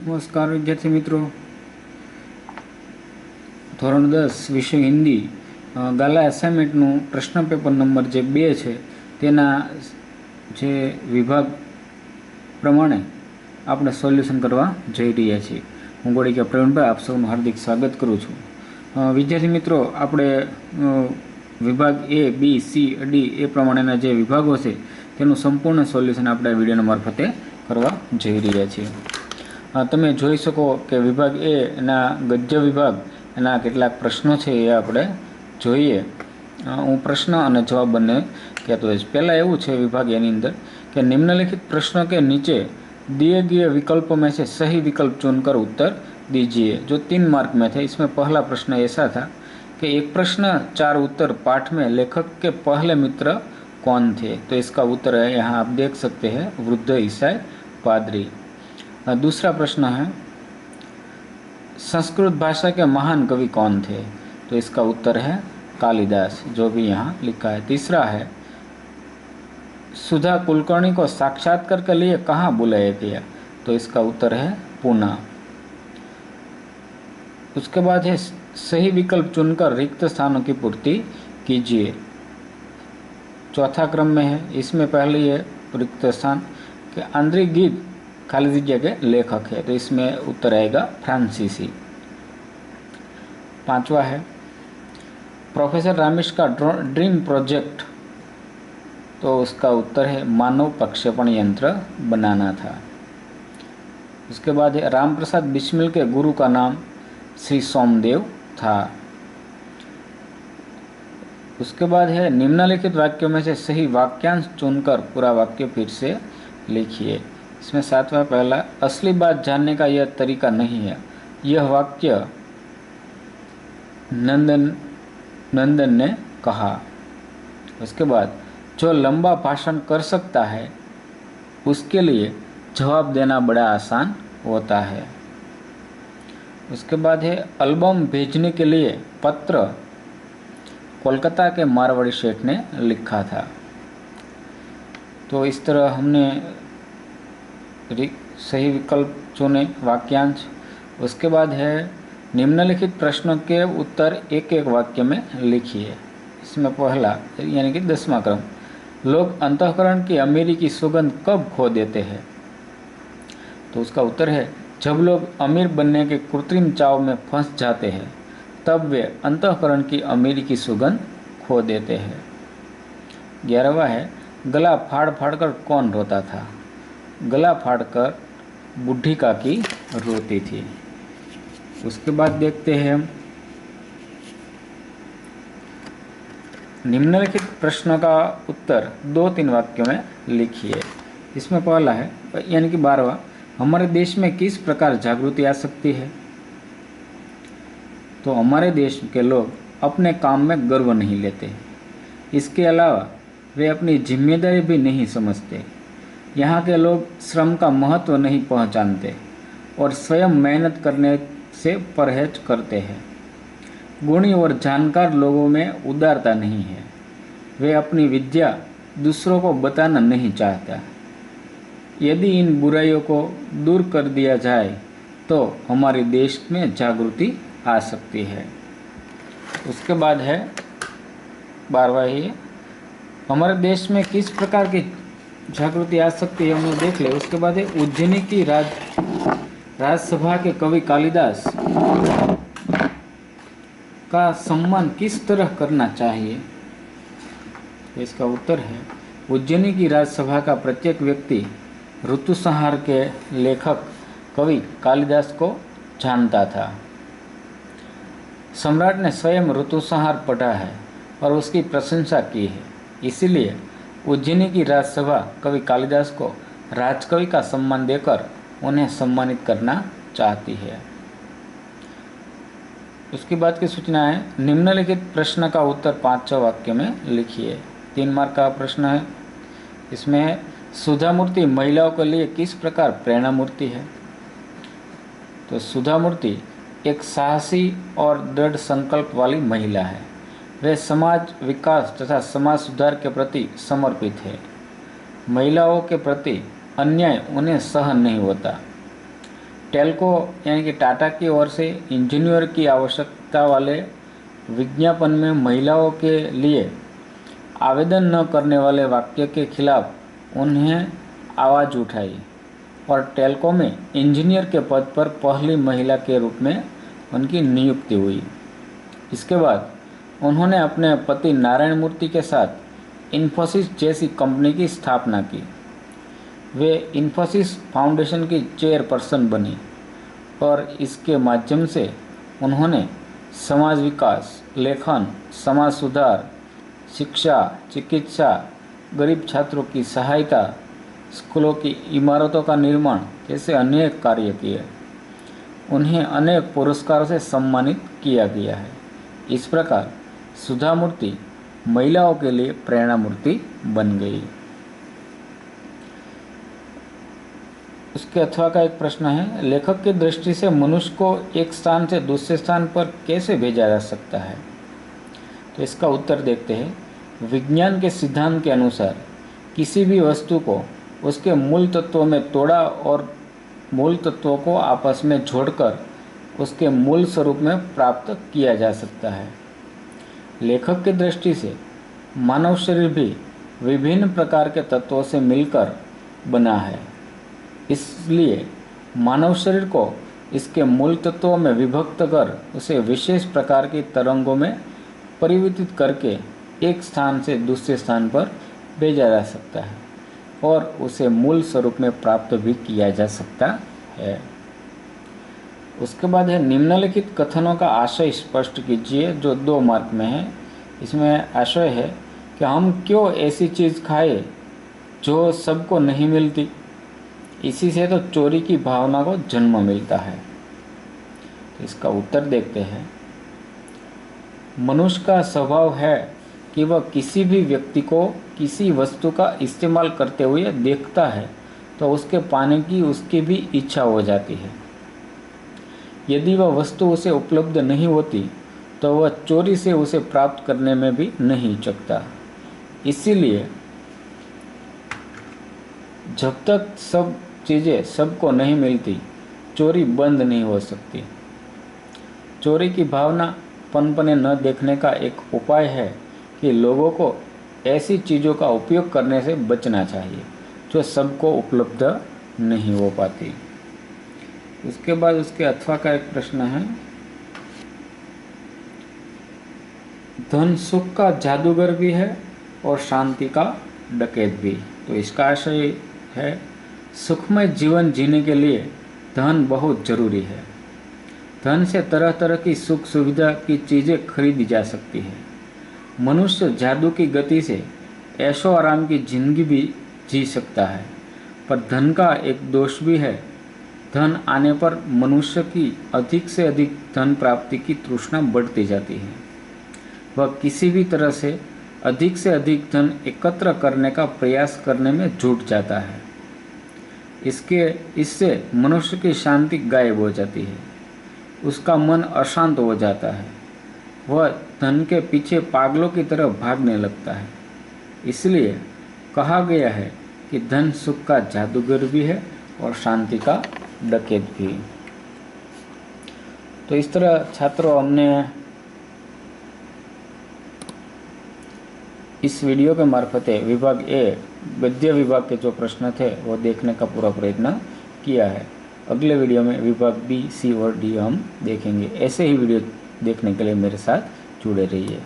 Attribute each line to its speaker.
Speaker 1: नमस्कार विद्यार्थी मित्रों, ધોરણ 10 વિષય હિન્દી ગાલા એસાઇનમેન્ટનું પ્રશ્ન પેપર નંબર જે 2 છે તેના જે વિભાગ પ્રમાણે આપણે સોલ્યુશન કરવા જઈ રહ્યા છીએ। હું ગોળીકા પ્રવીણભાઈ આપ સૌનું હાર્દિક સ્વાગત કરું છું। વિદ્યાર્થી મિત્રો, આપણે વિભાગ એ, બી, સી, ડી એ પ્રમાણેના જે વિભાગો છે તેનું સંપૂર્ણ સોલ્યુશન આપણે વિડીયોના મારફતે કરવા જઈ રહ્યા છીએ। તમે જોઈ શકો કે વિભાગ એ એના ગદ્ય વિભાગ એના કેટલાક પ્રશ્નો છે એ આપણે જોઈએ। હું પ્રશ્ન અને જવાબ બંને કહેતો હોઈશ। પહેલાં એવું છે विभाग એની અંદર कि निम्नलिखित प्रश्नों के नीचे दिए गए विकल्पों में से सही विकल्प चुनकर उत्तर दीजिए। जो 3 मार्क में थे, इसमें पहला प्रश्न ऐसा था कि एक प्रश्न 4 उत्तर पाठ में लेखक के पहले मित्र कौन थे। तो इसका उत्तर है, यहाँ आप देख सकते हैं, वृद्ध ईसाई पादरी। दूसरा प्रश्न है, संस्कृत भाषा के महान कवि कौन थे। तो इसका उत्तर है कालिदास, जो भी यहाँ लिखा है। तीसरा है, सुधा कुलकर्णी को साक्षात्कार के लिए कहाँ बुलाया गया। तो इसका उत्तर है पूना। उसके बाद है, सही विकल्प चुनकर रिक्त स्थानों की पूर्ति कीजिए। चौथा क्रम में है, इसमें पहले है रिक्त स्थान कि आंद्रे गीत खाली जगह के लेखक है। तो इसमें उत्तर आएगा फ्रांसीसी। पांचवा है, प्रोफेसर रामेश का ड्रीम प्रोजेक्ट। तो उसका उत्तर है मानव प्रक्षेपण यंत्र बनाना था। उसके बाद है, रामप्रसाद बिस्मिल के गुरु का नाम श्री सोमदेव था। उसके बाद है, निम्नलिखित वाक्यों में से सही वाक्यांश चुनकर पूरा वाक्य फिर से लिखिए। इसमें 7वां पहला, असली बात जानने का यह तरीका नहीं है। यह वाक्य नंदन ने कहा। उसके बाद, जो लंबा भाषण कर सकता है उसके लिए जवाब देना बड़ा आसान होता है। उसके बाद है, एल्बम भेजने के लिए पत्र कोलकाता के मारवाड़ी सेठ ने लिखा था। तो इस तरह हमने सही विकल्प चुने, वाक्यांश। उसके बाद है, निम्नलिखित प्रश्नों के उत्तर एक एक वाक्य में लिखिए। इसमें पहला यानी कि 10वां क्रम, लोग अंतःकरण की अमीरी की सुगंध कब खो देते हैं। तो उसका उत्तर है, जब लोग अमीर बनने के कृत्रिम चाव में फंस जाते हैं तब वे अंतःकरण की अमीरी की सुगंध खो देते हैं। 11वां है, गला फाड़ फाड़ कर कौन रोता था। गला फाड़कर बूढ़ी काकी रोती थी। उसके बाद देखते हैं, निम्नलिखित प्रश्नों का उत्तर 2-3 वाक्यों में लिखिए। इसमें पहला है यानी कि 12वां, हमारे देश में किस प्रकार जागृति आ सकती है। तो हमारे देश के लोग अपने काम में गर्व नहीं लेते। इसके अलावा वे अपनी जिम्मेदारी भी नहीं समझते। यहाँ के लोग श्रम का महत्व नहीं पहचानते और स्वयं मेहनत करने से परहेज करते हैं। गुणी और जानकार लोगों में उदारता नहीं है। वे अपनी विद्या दूसरों को बताना नहीं चाहता। यदि इन बुराइयों को दूर कर दिया जाए तो हमारे देश में जागृति आ सकती है। उसके बाद है 12वां ही, हमारे देश में किस प्रकार की जागृति आ सकती है उन्हें देख ले। उसके बाद है, उज्जैनी की राजसभा के कवि कालिदास का सम्मान किस तरह करना चाहिए। तो इसका उत्तर है, उज्जैनी की राजसभा का प्रत्येक व्यक्ति ऋतुसंहार के लेखक कवि कालिदास को जानता था। सम्राट ने स्वयं ऋतुसंहार पढ़ा है और उसकी प्रशंसा की है। इसीलिए उज्जैनी की राजसभा कवि कालिदास को राजकवि का सम्मान देकर उन्हें सम्मानित करना चाहती है। उसके बाद की सूचना है, निम्नलिखित प्रश्न का उत्तर 5 वाक्य में लिखिए। 3 मार्क का प्रश्न है। इसमें सुधा मूर्ति महिलाओं के लिए किस प्रकार प्रेरणा मूर्ति है। तो सुधा मूर्ति एक साहसी और दृढ़ संकल्प वाली महिला है। वे समाज विकास तथा समाज सुधार के प्रति समर्पित है। महिलाओं के प्रति अन्याय उन्हें सहन नहीं होता। टेल्को यानी कि टाटा की ओर से इंजीनियर की आवश्यकता वाले विज्ञापन में महिलाओं के लिए आवेदन न करने वाले वाक्य के खिलाफ उन्हें आवाज़ उठाई और टेल्को में इंजीनियर के पद पर पहली महिला के रूप में उनकी नियुक्ति हुई। इसके बाद उन्होंने अपने पति नारायण मूर्ति के साथ इन्फोसिस जैसी कंपनी की स्थापना की। वे इन्फोसिस फाउंडेशन की चेयरपर्सन बनी और इसके माध्यम से उन्होंने समाज विकास, लेखन, समाज सुधार, शिक्षा, चिकित्सा, गरीब छात्रों की सहायता, स्कूलों की इमारतों का निर्माण जैसे अनेक कार्य किए। उन्हें अनेक पुरस्कारों से सम्मानित किया गया है। इस प्रकार सुधा मूर्ति महिलाओं के लिए प्रेरणा मूर्ति बन गई। उसके अथवा का एक प्रश्न है, लेखक की दृष्टि से मनुष्य को एक स्थान से दूसरे स्थान पर कैसे भेजा जा सकता है? तो इसका उत्तर देखते हैं। विज्ञान के सिद्धांत के अनुसार किसी भी वस्तु को उसके मूल तत्वों में तोड़ा और मूल तत्वों को आपस में जोड़कर उसके मूल स्वरूप में प्राप्त किया जा सकता है। लेखक की दृष्टि से मानव शरीर भी विभिन्न प्रकार के तत्वों से मिलकर बना है। इसलिए मानव शरीर को इसके मूल तत्वों में विभक्त कर उसे विशेष प्रकार की तरंगों में परिवर्तित करके एक स्थान से दूसरे स्थान पर भेजा जा सकता है और उसे मूल स्वरूप में प्राप्त भी किया जा सकता है। उसके बाद है, निम्नलिखित कथनों का आशय स्पष्ट कीजिए जो 2 मार्क में है। इसमें आशय है कि हम क्यों ऐसी चीज़ खाए जो सबको नहीं मिलती, इसी से तो चोरी की भावना को जन्म मिलता है। तो इसका उत्तर देखते हैं। मनुष्य का स्वभाव है कि वह किसी भी व्यक्ति को किसी वस्तु का इस्तेमाल करते हुए देखता है तो उसके पाने की उसकी भी इच्छा हो जाती है। यदि वह वस्तु उसे उपलब्ध नहीं होती तो वह चोरी से उसे प्राप्त करने में भी नहीं चूकता। इसीलिए जब तक सब चीज़ें सबको नहीं मिलती, चोरी बंद नहीं हो सकती। चोरी की भावना पनपने न देखने का एक उपाय है कि लोगों को ऐसी चीज़ों का उपयोग करने से बचना चाहिए जो सबको उपलब्ध नहीं हो पाती। उसके बाद उसके अथवा का एक प्रश्न है, धन सुख का जादूगर भी है और शांति का डकैत भी। तो इसका आशय है, सुखमय जीवन जीने के लिए धन बहुत जरूरी है। धन से तरह तरह की सुख सुविधा की चीज़ें खरीदी जा सकती है। मनुष्य जादू की गति से ऐशो आराम की जिंदगी भी जी सकता है, पर धन का एक दोष भी है। धन आने पर मनुष्य की अधिक से अधिक धन प्राप्ति की तृष्णा बढ़ती जाती है। वह किसी भी तरह से अधिक धन एकत्र करने का प्रयास करने में जुट जाता है। इससे मनुष्य की शांति गायब हो जाती है, उसका मन अशांत हो जाता है, वह धन के पीछे पागलों की तरह भागने लगता है। इसलिए कहा गया है कि धन सुख का जादूगर भी है और शांति का डकैत भी। तो इस तरह छात्रों, हमने इस वीडियो के मार्फत विभाग ए गद्य विभाग के जो प्रश्न थे वो देखने का पूरा प्रयत्न किया है। अगले वीडियो में विभाग बी, सी और डी हम देखेंगे। ऐसे ही वीडियो देखने के लिए मेरे साथ जुड़े रहिए।